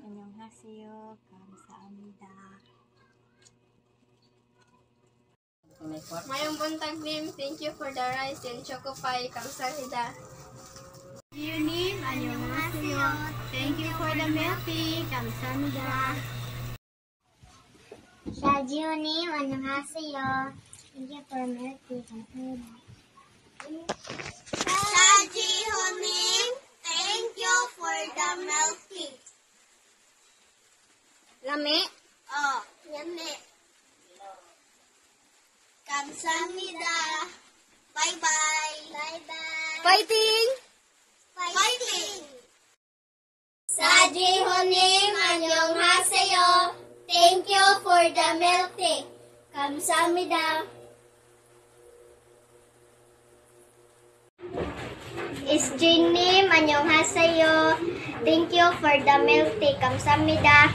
안녕하세요. 감사합니다. Mayong buntag nim, thank you for the rice and choco pie. Kamsahamnida. Yunim, 안녕하세요. Thank you for the milk tea. 감사합니다. Shajunim, 안녕하세요. Thank you for milk tea. 감사합니다. Shajunim, thank you for the milk tea. Lami. Oh, yummy. 감사합니다. Bye-bye. Bye-bye. Fighting! Fighting! Sajihonim, 안녕하세요. Thank you for the milk tea. 감사합니다. Isjinim, 안녕하세요. Thank you for the milk tea. 감사합니다.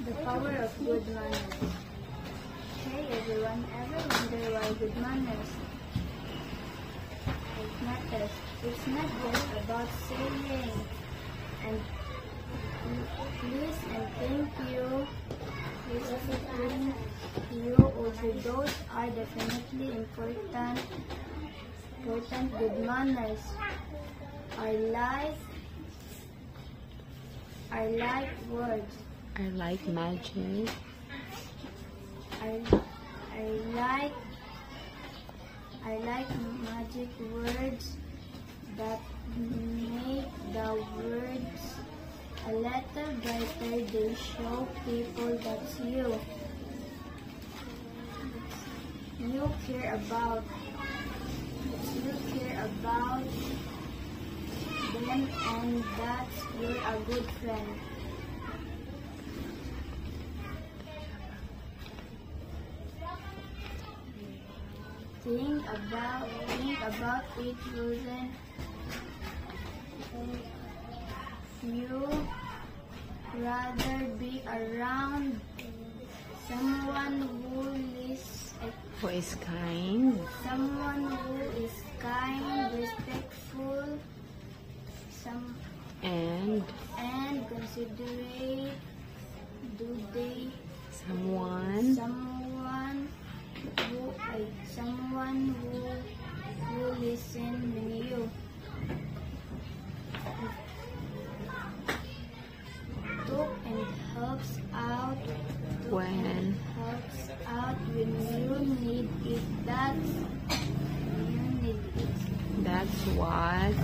The power of good manners. Hey everyone, ever wonder why good manners matters? It's not just about saying and please and thank you. Please and thank you. Also, those are definitely important good manners. I like words. I like magic. I like magic words that make the words a little brighter. They show people that's you. You care about them, and that's you're a good friend. Think about it, Rosen. You rather be around someone who is kind. Someone who is kind, respectful, And and considerate. Someone who listen when you talk and helps out when you need it. That's what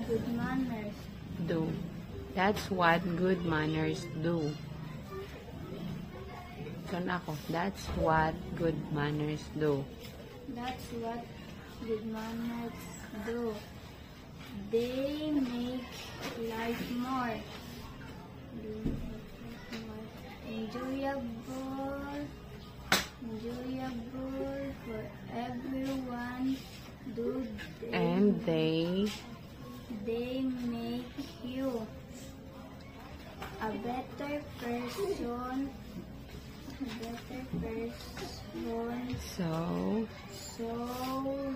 good manners do. That's what good manners do. That's what good manners do. That's what good manners do. They make life more enjoyable for everyone. And they make you a better person. So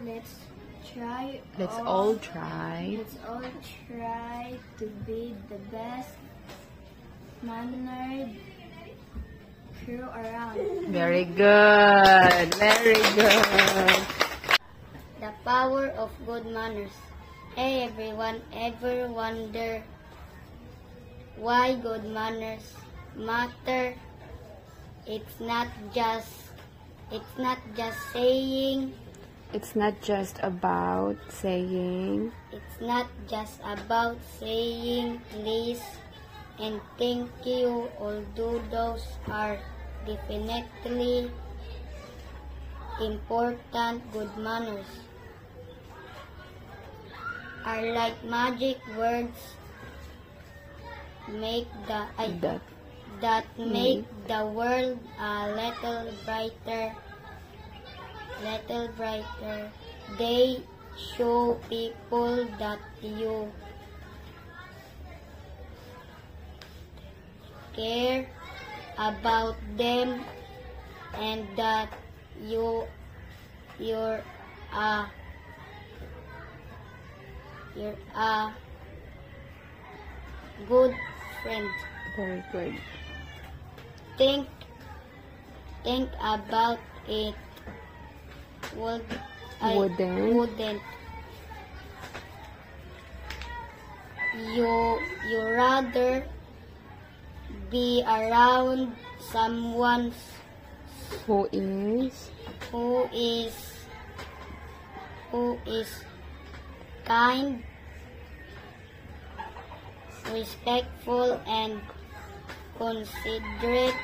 let's all try to be the best mannered crew around. Very good. Very good. The power of good manners. Hey everyone, ever wonder why good manners matter? It's not just saying. It's not just about saying. It's not just about saying please and thank you, although those are definitely important. Good manners are like magic words that make the world a little brighter. They show people that you care about them and that you're a good friend. Very good. Think about it. Wouldn't you rather be around someone Who is? who is kind, respectful, and considerate?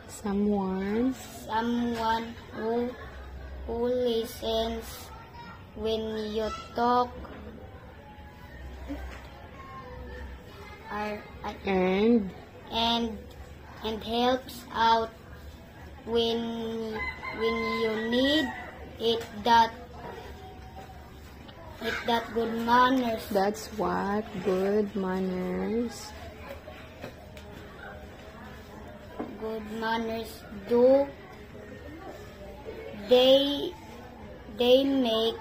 Someone Who listens when you talk and and helps out when you need it. That good manners. that's what good manners Do. They make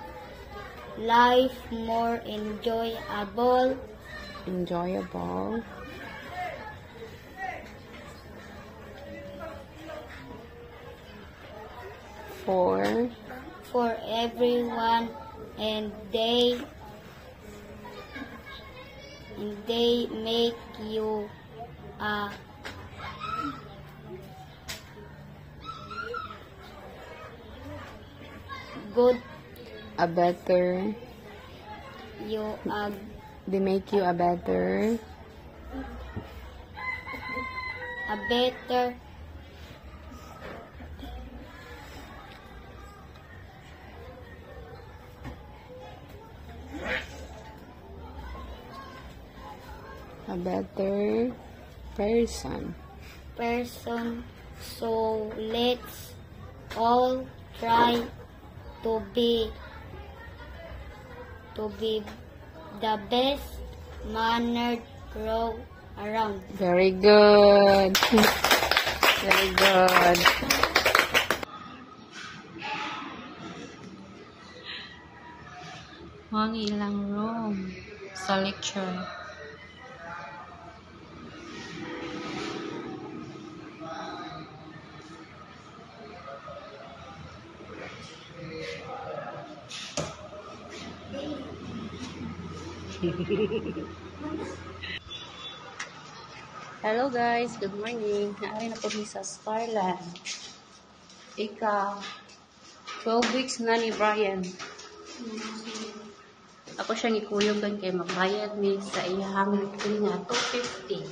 life more enjoyable for everyone, and they make you a good they make you a better person. So let's all try to be the best mannered crow around. Very good. Very good. Ang ilang room sa lecture. Hello guys, good morning. Naari na po mi sa Starland. Ika 12 weeks na ni Brian. Ako siya gikuyog kay magbayad ni sa iyang weekly nga 250.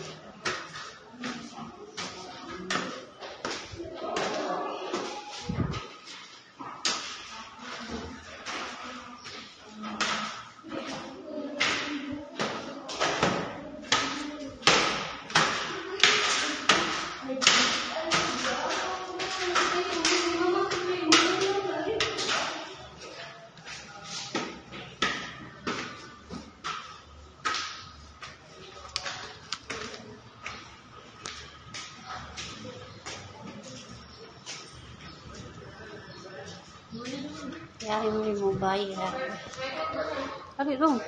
Kaya mo bayad. Abi dong.